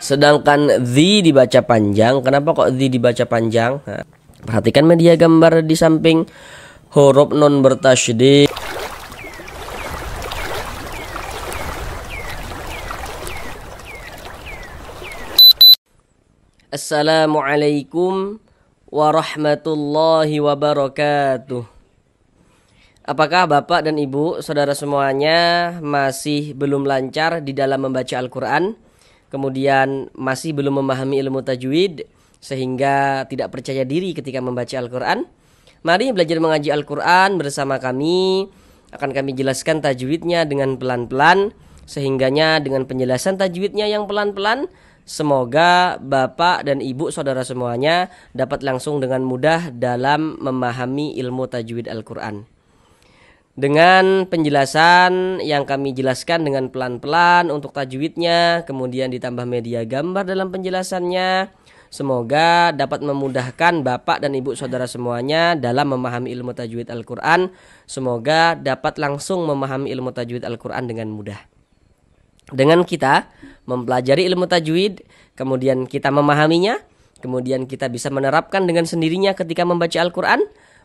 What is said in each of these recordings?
Sedangkan dzi dibaca panjang. Kenapa kok dzi dibaca panjang? Nah, perhatikan media gambar di samping huruf nun bertasydid. Assalamualaikum warahmatullahi wabarakatuh. Apakah Bapak dan Ibu, saudara semuanya masih belum lancar di dalam membaca Al-Quran? Kemudian masih belum memahami ilmu tajwid sehingga tidak percaya diri ketika membaca Al-Quran? Mari belajar mengaji Al-Quran bersama kami. Akan kami jelaskan tajwidnya dengan pelan-pelan, sehingganya dengan penjelasan tajwidnya yang pelan-pelan, semoga Bapak dan Ibu saudara semuanya dapat langsung dengan mudah dalam memahami ilmu tajwid Al-Quran. Dengan penjelasan yang kami jelaskan dengan pelan-pelan untuk tajwidnya, kemudian ditambah media gambar dalam penjelasannya, semoga dapat memudahkan Bapak dan Ibu saudara semuanya dalam memahami ilmu tajwid Al-Quran. Semoga dapat langsung memahami ilmu tajwid Al-Quran dengan mudah. Dengan kita mempelajari ilmu tajwid, kemudian kita memahaminya, kemudian kita bisa menerapkan dengan sendirinya ketika membaca Al-Quran,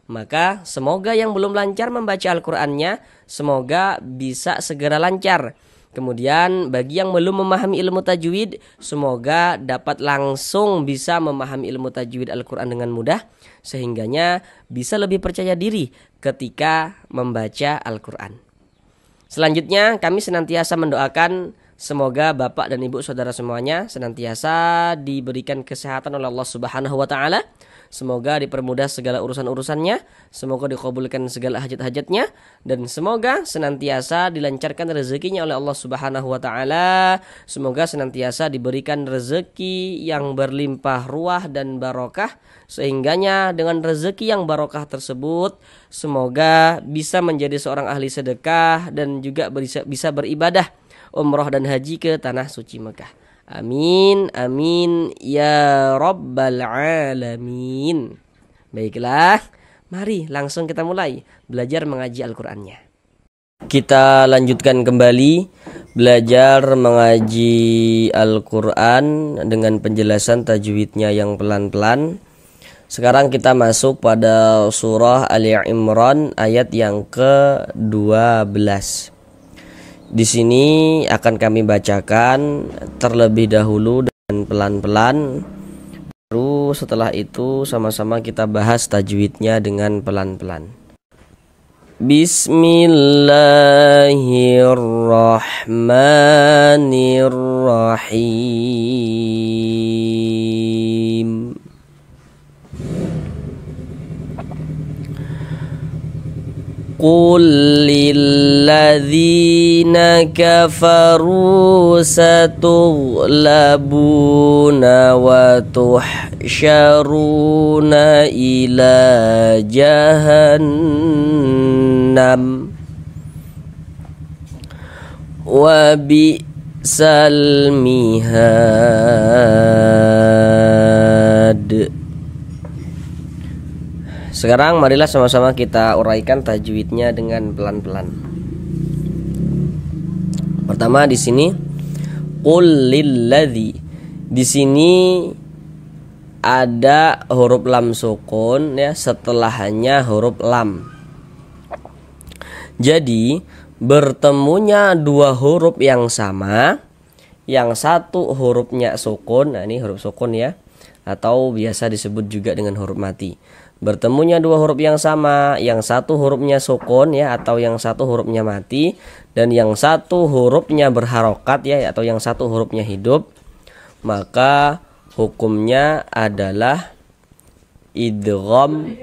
maka semoga yang belum lancar membaca Al-Qurannya, semoga bisa segera lancar. Kemudian bagi yang belum memahami ilmu tajwid, semoga dapat langsung bisa memahami ilmu tajwid Al-Quran dengan mudah, sehingganya bisa lebih percaya diri ketika membaca Al-Quran. Selanjutnya kami senantiasa mendoakan semoga Bapak dan Ibu saudara semuanya senantiasa diberikan kesehatan oleh Allah Subhanahu wa taala. Semoga dipermudah segala urusan-urusannya, semoga dikabulkan segala hajat-hajatnya, dan semoga senantiasa dilancarkan rezekinya oleh Allah Subhanahu wa taala. Semoga senantiasa diberikan rezeki yang berlimpah ruah dan barokah, sehingganya dengan rezeki yang barokah tersebut semoga bisa menjadi seorang ahli sedekah dan juga bisa beribadah umroh dan haji ke tanah suci Mekah. Amin, amin, ya rabbal alamin. Baiklah, mari langsung kita mulai belajar mengaji Al-Qurannya. Kita lanjutkan kembali belajar mengaji Al-Quran dengan penjelasan tajwidnya yang pelan-pelan. Sekarang kita masuk pada surah Ali Imran ayat yang ke-12. Di sini akan kami bacakan terlebih dahulu dengan pelan-pelan. Baru setelah itu sama-sama kita bahas tajwidnya dengan pelan-pelan. Bismillahirrahmanirrahim. Qul lilladzina kafaru satughlabuna wa tuhsyaruna ila jahannam wa bi'sal mihad. Sekarang marilah sama-sama kita uraikan tajwidnya dengan pelan-pelan. Pertama di sini qul lilladzi. Di sini ada huruf lam sukun ya, setelahnya huruf lam. Jadi bertemunya dua huruf yang sama, yang satu hurufnya sukun, nah ini huruf sukun ya, atau biasa disebut juga dengan huruf mati. Bertemunya dua huruf yang sama, yang satu hurufnya sukun ya, atau yang satu hurufnya mati, dan yang satu hurufnya berharokat ya, atau yang satu hurufnya hidup, maka hukumnya adalah idgham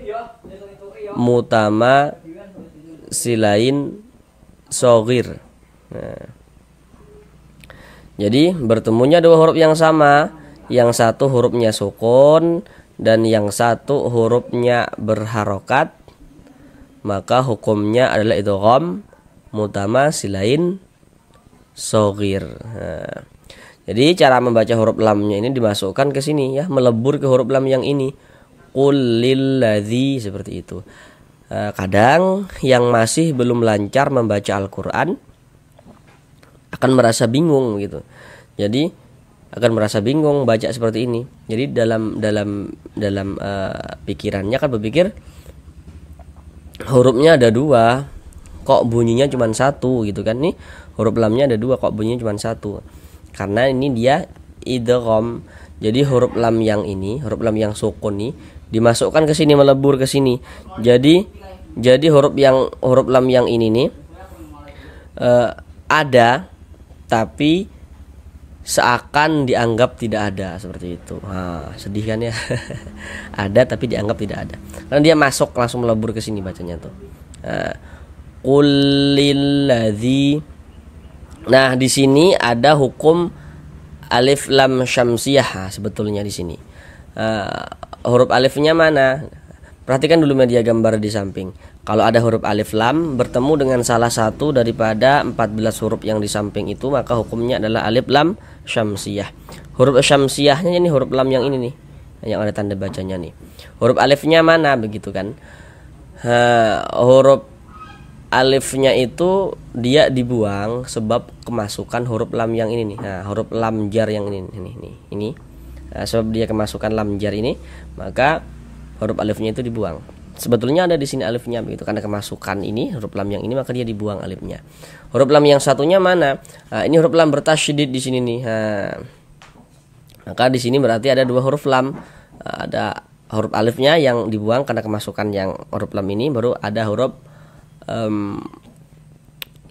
mutama silain shogir. Nah, jadi bertemunya dua huruf yang sama, yang satu hurufnya sukun dan yang satu hurufnya berharokat, maka hukumnya adalah idgham mutama silain shogir. Nah, jadi cara membaca huruf lamnya ini dimasukkan ke sini ya, melebur ke huruf lam yang ini. Qul lilladzi, seperti itu. Kadang yang masih belum lancar membaca Al-Quran akan merasa bingung gitu. Jadi akan merasa bingung baca seperti ini. Jadi dalam pikirannya kan berpikir hurufnya ada dua, kok bunyinya cuma satu gitu kan. Nih huruf lamnya ada dua, kok bunyinya cuma satu. Karena ini dia idgham. Jadi huruf lam yang ini, huruf lam yang sukun nih dimasukkan ke sini, melebur ke sini. Jadi huruf lam yang ini nih ada tapi seakan dianggap tidak ada, seperti itu. Sedih kan ya. Ada tapi dianggap tidak ada. Karena dia masuk langsung melebur ke sini bacanya tuh. Qul lilladzi. Nah, di sini ada hukum alif lam syamsiyah sebetulnya di sini. Huruf alifnya mana? Perhatikan dulu media gambar di samping. Kalau ada huruf alif lam bertemu dengan salah satu daripada 14 huruf yang di samping itu, maka hukumnya adalah alif lam syamsiyah. Huruf syamsiyahnya ini huruf lam yang ini nih, yang ada tanda bacanya nih. Huruf alifnya mana, begitu kan? Huruf alifnya itu dia dibuang sebab kemasukan huruf lam yang ini nih. Huruf lam jar yang ini. Sebab dia kemasukan lam jar ini, maka huruf alifnya itu dibuang. Sebetulnya ada di sini alifnya, begitu, karena kemasukan ini huruf lam yang ini maka dia dibuang alifnya. Huruf lam yang satunya mana? Ini huruf lam bertasydid di sini nih. Maka di sini berarti ada dua huruf lam. Ada huruf alifnya yang dibuang karena kemasukan yang huruf lam ini, baru ada huruf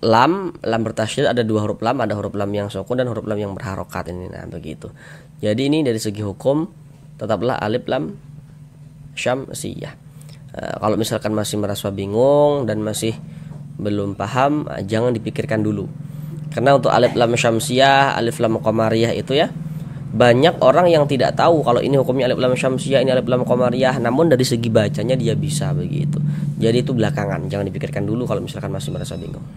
lam bertasydid, ada dua huruf lam, ada huruf lam yang sukun dan huruf lam yang berharokat ini. Nah, begitu. Jadi ini dari segi hukum tetaplah alif lam syamsiyah. Kalau misalkan masih merasa bingung dan masih belum paham, jangan dipikirkan dulu. Karena untuk alif lam syamsiyah, alif lam qamariyah itu ya, banyak orang yang tidak tahu kalau ini hukumnya alif lam syamsiyah, ini alif lam qamariyah, namun dari segi bacanya dia bisa, begitu. Jadi itu belakangan, jangan dipikirkan dulu kalau misalkan masih merasa bingung.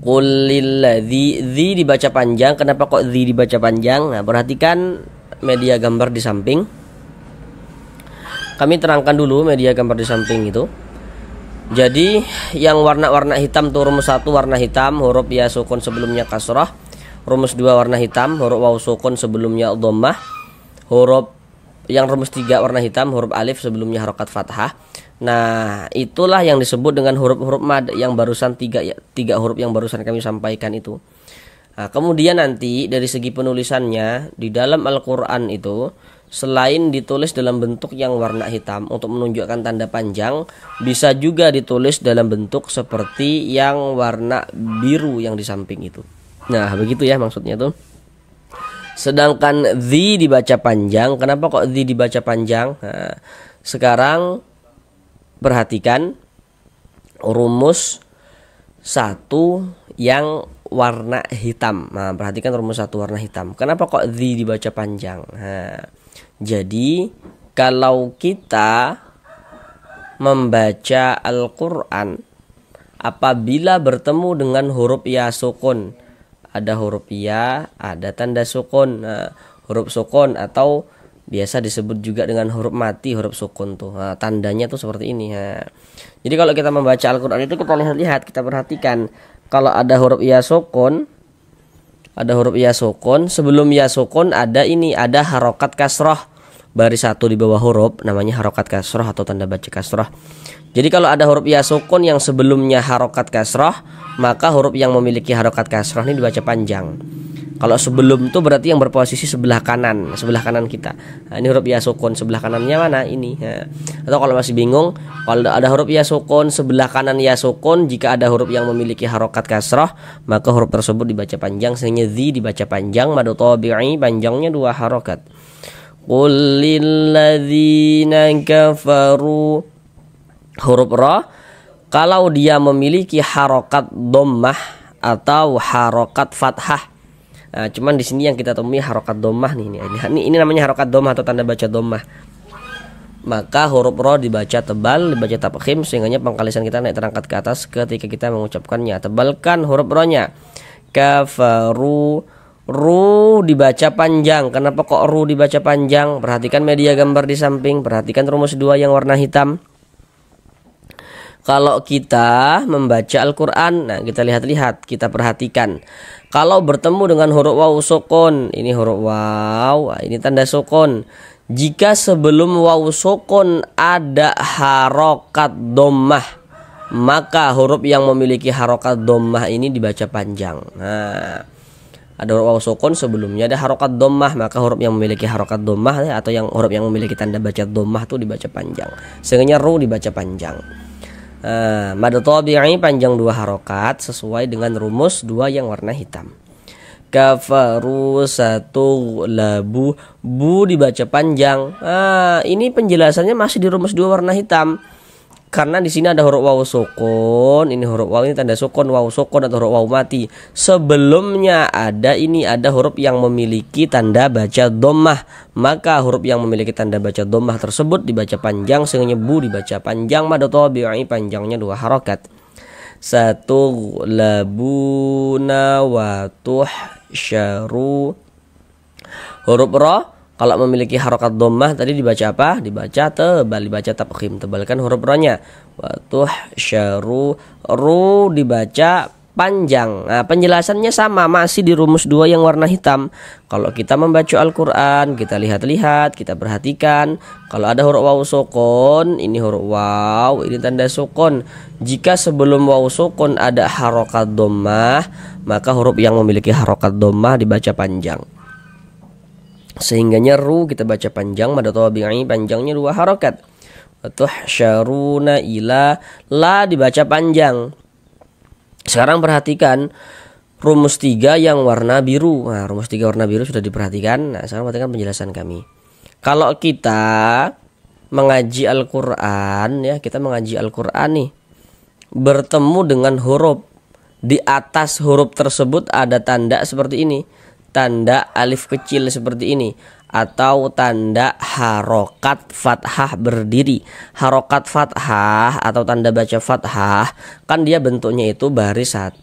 Qul lilladzi, dzi dibaca panjang. Kenapa kok dzi dibaca panjang? Nah, perhatikan media gambar di samping. Kami terangkan dulu media gambar di samping itu. Jadi yang warna-warna hitam tuh rumus 1 warna hitam, huruf ya sukun sebelumnya kasrah. Rumus 2 warna hitam, huruf waw sukun sebelumnya dhammah. Huruf yang rumus 3 warna hitam, huruf alif sebelumnya harokat fathah. Nah, itulah yang disebut dengan huruf-huruf mad yang barusan tiga huruf yang barusan kami sampaikan itu. Nah, kemudian nanti dari segi penulisannya di dalam Al-Qur'an itu, selain ditulis dalam bentuk yang warna hitam untuk menunjukkan tanda panjang, bisa juga ditulis dalam bentuk seperti yang warna biru yang di samping itu. Nah, begitu ya maksudnya tuh. Sedangkan dzi dibaca panjang. Kenapa kok dzi dibaca panjang? Nah, sekarang perhatikan rumus 1 yang warna hitam. Nah, perhatikan rumus 1 warna hitam. Kenapa kok dzi dibaca panjang? Nah, jadi kalau kita membaca Al-Qur'an apabila bertemu dengan huruf ya sukun, ada huruf ya, ada tanda sukun. Nah, huruf sukun atau biasa disebut juga dengan huruf mati, huruf sukun tuh. Nah, tandanya tuh seperti ini. Nah, jadi kalau kita membaca Al-Qur'an itu kita lihat, kita perhatikan kalau ada huruf ya sukun, sebelum ya sukun ada harokat kasroh baris 1 di bawah huruf, namanya harokat kasroh atau tanda baca kasroh. Jadi kalau ada huruf ya sukun yang sebelumnya harokat kasroh, maka huruf yang memiliki harokat kasroh ini dibaca panjang. Kalau sebelum itu berarti yang berposisi sebelah kanan kita. Nah, ini huruf ya sukun, sebelah kanannya mana? Ini. Nah, atau kalau masih bingung, kalau ada huruf ya sukun sebelah kanan ya sukun, jika ada huruf yang memiliki harokat kasroh, maka huruf tersebut dibaca panjang. Sehingga dzi dibaca panjang, mad tabi'i panjangnya 2 harokat. Qul lilladzina kafaru, huruf ra kalau dia memiliki harokat dhammah atau harokat fathah. Nah, cuman di sini yang kita temui harokat dhammah nih. Ini namanya harokat dhammah atau tanda baca dhammah. Maka huruf ra dibaca tebal, dibaca tafkhim sehingga pangkal lisan kita naik terangkat ke atas ketika kita mengucapkannya. Tebalkan huruf ra-nya. Kafaru, ru dibaca panjang. Kenapa kok ru dibaca panjang? Perhatikan media gambar di samping, perhatikan rumus 2 yang warna hitam. Kalau kita membaca Al-Qur'an, nah kita lihat, kita perhatikan. Kalau bertemu dengan huruf waw sukun, ini huruf waw, ini tanda sukun. Jika sebelum waw sukun ada harokat dhammah, maka huruf yang memiliki harokat dhammah ini dibaca panjang. Nah, ada huruf waw sukun sebelumnya ada harokat dhammah, maka huruf yang memiliki harokat dhammah atau yang huruf yang memiliki tanda baca dhammah itu dibaca panjang. Sehingga ru dibaca panjang. Mad tabi'i panjang 2 harokat sesuai dengan rumus 2 yang warna hitam. Kafaru satu labu, bu dibaca panjang. Ini penjelasannya masih di rumus 2 warna hitam. Karena di sini ada huruf waw sukun, ini huruf waw, ini tanda sukun, waw sukun atau huruf waw mati. Sebelumnya ada huruf yang memiliki tanda baca dhammah, maka huruf yang memiliki tanda baca dhammah tersebut dibaca panjang sehingga bu dibaca panjang. Mad tabi'i panjangnya 2 harokat. Satu labuna wa tuhsyaru. Huruf ra kalau memiliki harokat dhammah tadi dibaca apa? Dibaca tebal, dibaca tafkhim, tebalkan huruf ra-nya. Wa tuhsyaru, ru dibaca panjang. Nah, penjelasannya sama, masih di rumus 2 yang warna hitam. Kalau kita membaca Al-Qur'an, kita lihat-lihat, kita perhatikan, kalau ada huruf waw sukun, ini huruf waw, ini tanda sukun. Jika sebelum waw sukun ada harokat dhammah, maka huruf yang memiliki harokat dhammah dibaca panjang. Sehingganya ru kita baca panjang. Mad tabi'i panjangnya 2 harokat. Tuhsyaruna ila, la dibaca panjang. Sekarang perhatikan rumus 3 yang warna biru. Nah, rumus 3 warna biru sudah diperhatikan. Nah, sekarang perhatikan penjelasan kami. Kalau kita mengaji Al-Qur'an ya, kita mengaji Al-Qur'an nih, bertemu dengan huruf, di atas huruf tersebut ada tanda seperti ini, tanda alif kecil seperti ini, atau tanda harokat fathah berdiri. Harokat fathah atau tanda baca fathah kan dia bentuknya itu baris 1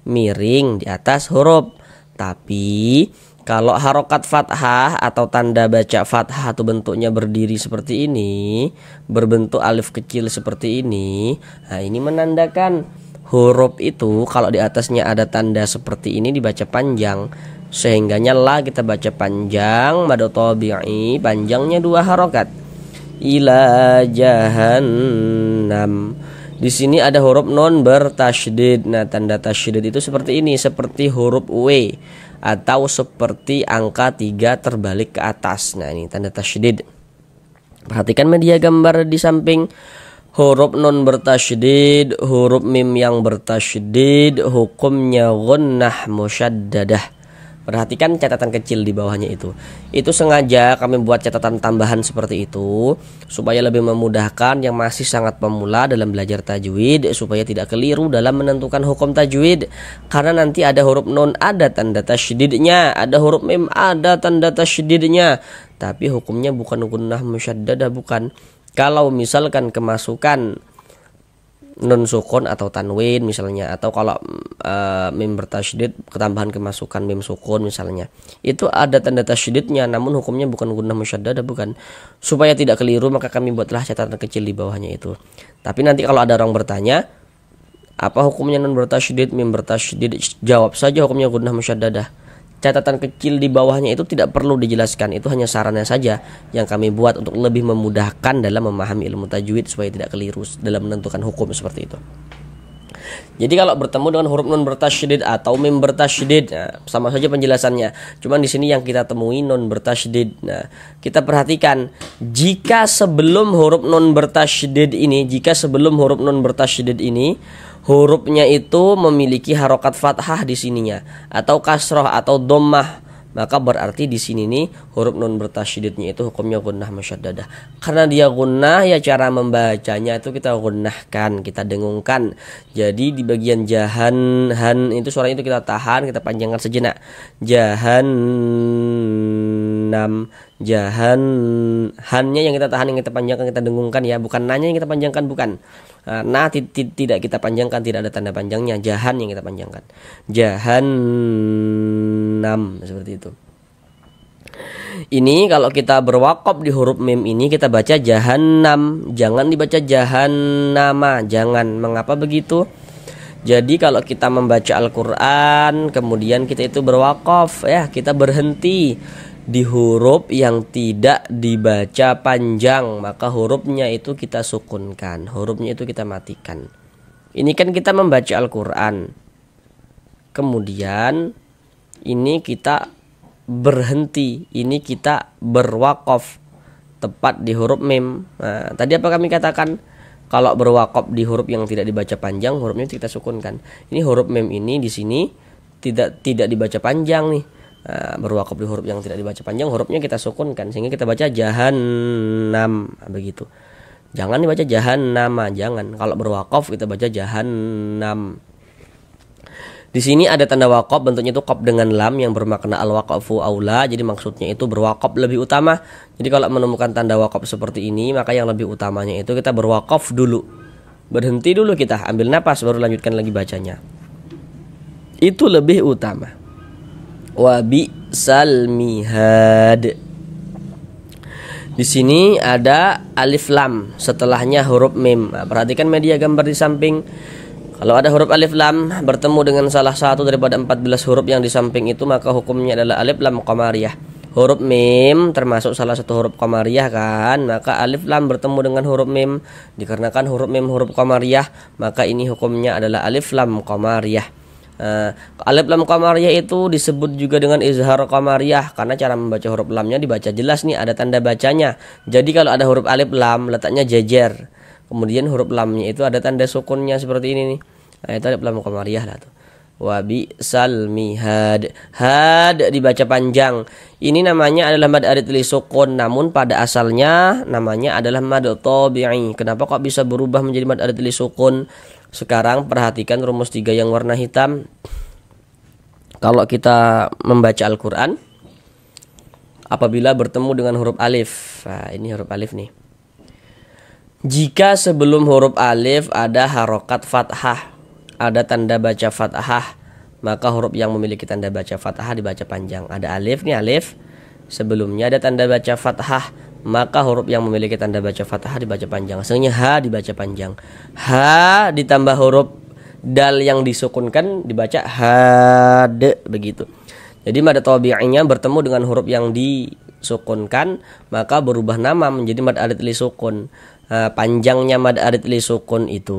miring di atas huruf. Tapi kalau harokat fathah atau tanda baca fathah itu bentuknya berdiri seperti ini, berbentuk alif kecil seperti ini, nah ini menandakan huruf itu kalau di atasnya ada tanda seperti ini dibaca panjang. Sehingganya la kita baca panjang. Mad tabi'i panjangnya 2 harokat. Ila jahannam. Di sini ada huruf non bertasydid. Nah, tanda tasydid itu seperti ini, seperti huruf W atau seperti angka 3 terbalik ke atas. Nah, ini tanda tasydid. Perhatikan media gambar di samping. Huruf non bertasydid, huruf mim yang bertasydid, hukumnya gunnah musyaddadah. Perhatikan catatan kecil di bawahnya itu. Itu sengaja kami buat catatan tambahan seperti itu supaya lebih memudahkan yang masih sangat pemula dalam belajar tajwid, supaya tidak keliru dalam menentukan hukum tajwid. Karena nanti ada huruf nun ada tanda tasydidnya, ada huruf mim ada tanda tasydidnya, tapi hukumnya bukan gunnah musyaddadah, bukan. Kalau misalkan kemasukan nun sukun atau tanwin misalnya, atau kalau mim bertasydid ketambahan kemasukan mim sukun misalnya, itu ada tanda tasydidnya namun hukumnya bukan gunnah musyaddadah, bukan. Supaya tidak keliru maka kami buatlah catatan kecil di bawahnya itu. Tapi nanti kalau ada orang bertanya apa hukumnya nun bertasydid, mim bertasydid, jawab saja hukumnya gunnah musyaddadah. Catatan kecil di bawahnya itu tidak perlu dijelaskan, itu hanya sarannya saja yang kami buat untuk lebih memudahkan dalam memahami ilmu tajwid supaya tidak keliru dalam menentukan hukum seperti itu. Jadi kalau bertemu dengan huruf nun bertasydid atau mim bertasydid, nah, sama saja penjelasannya. Cuman di sini yang kita temui nun bertasydid. Nah, kita perhatikan jika sebelum huruf nun bertasydid ini, hurufnya itu memiliki harokat fathah di sininya atau kasroh atau dhammah, maka berarti di sini nih huruf nun bertasydidnya itu hukumnya gunnah musyaddadah. Karena dia gunnah, ya cara membacanya itu kita gunnahkan, kita dengungkan. Jadi di bagian jahan, han itu suaranya itu kita tahan, kita panjangkan sejenak. Jahannam, jahan, hannya yang kita tahan, yang kita panjangkan, kita dengungkan ya, bukan nanya yang kita panjangkan, bukan. Nah, tidak kita panjangkan, tidak ada tanda panjangnya. Jahan yang kita panjangkan. Jahannam seperti itu. Ini kalau kita berwakaf di huruf mim ini kita baca jahannam, jangan dibaca jahannama. Jangan. Mengapa begitu? Jadi kalau kita membaca Al-Quran, kemudian kita itu berwakaf, ya, kita berhenti di huruf yang tidak dibaca panjang, maka hurufnya itu kita sukunkan, hurufnya itu kita matikan. Ini kan kita membaca Al-Quran, kemudian ini kita berhenti, ini kita berwakaf tepat di huruf mim. Nah, tadi apa kami katakan? Kalau berwakaf di huruf yang tidak dibaca panjang, hurufnya kita sukunkan. Ini huruf mim ini di sini tidak dibaca panjang nih. Nah, berwakaf di huruf yang tidak dibaca panjang, hurufnya kita sukunkan sehingga kita baca jahannam. Nah, begitu. Jangan dibaca jahannama, jangan. Kalau berwakaf kita baca jahannam. Di sini ada tanda wakaf, bentuknya itu qaf dengan lam yang bermakna al-waqfu aula. Jadi maksudnya itu berwakaf lebih utama. Jadi kalau menemukan tanda wakaf seperti ini, maka yang lebih utamanya itu kita berwakaf dulu. Berhenti dulu kita, ambil napas baru lanjutkan lagi bacanya. Itu lebih utama. Wa bi'sal mihad. Di sini ada alif lam, setelahnya huruf mim. Nah, perhatikan media gambar di samping. Kalau ada huruf alif lam bertemu dengan salah satu daripada 14 huruf yang di samping itu, maka hukumnya adalah alif lam qamariyah. Huruf mim termasuk salah satu huruf qamariyah kan, maka alif lam bertemu dengan huruf mim. Dikarenakan huruf mim huruf qamariyah, maka ini hukumnya adalah alif lam qamariyah. Alif lam qamariyah itu disebut juga dengan izhar qamariyah karena cara membaca huruf lamnya dibaca jelas nih, ada tanda bacanya. Jadi kalau ada huruf alif lam letaknya jejer. Kemudian huruf lamnya itu ada tanda sukunnya seperti ini nih. Nah, itu alif lam qamariyah lah tuh. Wa bi'sal mihad. Had dibaca panjang. Ini namanya adalah mad arid li sukun, namun pada asalnya namanya adalah mad tabi'i. Kenapa kok bisa berubah menjadi mad arid li sukun? Sekarang perhatikan rumus 3 yang warna hitam. Kalau kita membaca Al-Qur'an apabila bertemu dengan huruf alif. Nah, ini huruf alif nih. Jika sebelum huruf alif ada harokat fathah, ada tanda baca fathah, maka huruf yang memiliki tanda baca fathah dibaca panjang. Ada alif nih, alif. Sebelumnya ada tanda baca fathah, maka huruf yang memiliki tanda baca fathah dibaca panjang. Asalnya ha dibaca panjang. Ha ditambah huruf dal yang disukunkan dibaca had, begitu. Jadi mad tabi'inya bertemu dengan huruf yang disukunkan, maka berubah nama menjadi mad arid li sukun. Panjangnya mad arid li sukun itu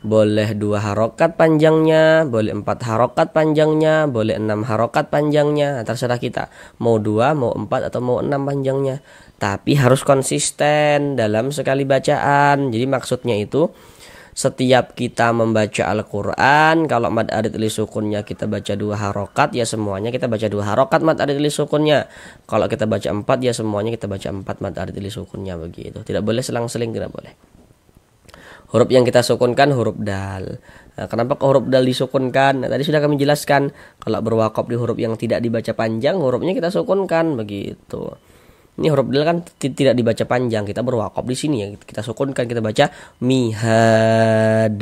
boleh 2 harokat panjangnya, boleh 4 harokat panjangnya, boleh 6 harokat panjangnya. Terserah kita mau 2, mau 4 atau mau 6 panjangnya. Tapi harus konsisten dalam sekali bacaan. Jadi maksudnya itu setiap kita membaca Al-Quran, kalau mad arid li sukunnya kita baca 2 harokat, ya semuanya kita baca 2 harokat mad arid li sukunnya. Kalau kita baca 4, ya semuanya kita baca 4 mad arid li sukunnya, begitu. Tidak boleh selang-seling, tidak boleh. Huruf yang kita sukunkan huruf dal. Nah, kenapa ke huruf dal disukunkan? Nah, tadi sudah kami jelaskan. Kalau berwakaf di huruf yang tidak dibaca panjang, hurufnya kita sukunkan, begitu. Ini huruf dal kan tidak dibaca panjang, kita berwakaf di sini ya, kita sukunkan, kita baca mihad.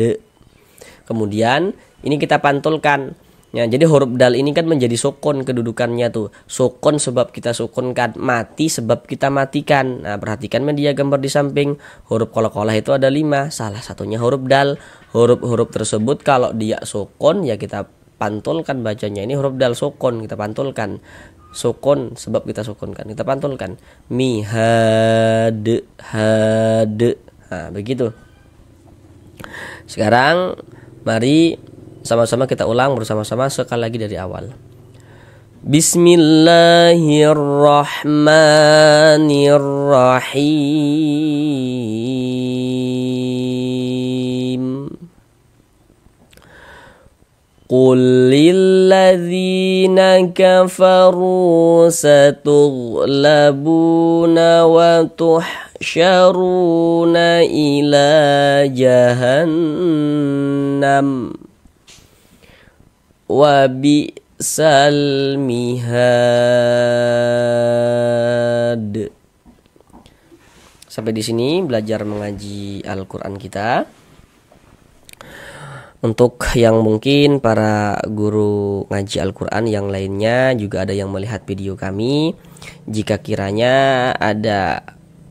Kemudian ini kita pantulkan. Ya, jadi huruf dal ini kan menjadi sukun kedudukannya tuh. Sukun sebab kita sukunkan, mati sebab kita matikan. Nah, perhatikan media gambar di samping. Huruf qalqalah itu ada 5, salah satunya huruf dal. Huruf-huruf tersebut kalau dia sukun ya kita pantulkan bacanya. Ini huruf dal sukun, kita pantulkan. Sukun sebab kita sukunkan, kita pantulkan. Mihad, had. Nah, begitu. Sekarang mari sama-sama kita ulang bersama-sama sekali lagi dari awal. Bismillahirrahmanirrahim. Qul lilladzina kafaru satughlabuna wa tuhsyaruna ila jahannam wa bi'sal mihad. Sampai di sini belajar mengaji Al-Qur'an kita. Untuk yang mungkin para guru ngaji Al-Quran yang lainnya juga ada yang melihat video kami, jika kiranya ada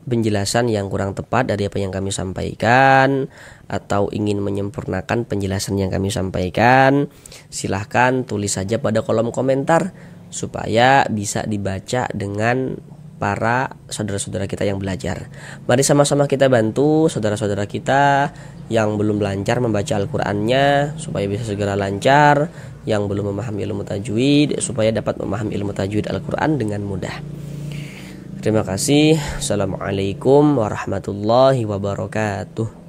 penjelasan yang kurang tepat dari apa yang kami sampaikan atau ingin menyempurnakan penjelasan yang kami sampaikan, silahkan tulis saja pada kolom komentar supaya bisa dibaca dengan para saudara-saudara kita yang belajar. Mari sama-sama kita bantu saudara-saudara kita yang belum lancar membaca Al-Qur'annya supaya bisa segera lancar, yang belum memahami ilmu tajwid supaya dapat memahami ilmu tajwid Al-Qur'an dengan mudah. Terima kasih. Assalamualaikum warahmatullahi wabarakatuh.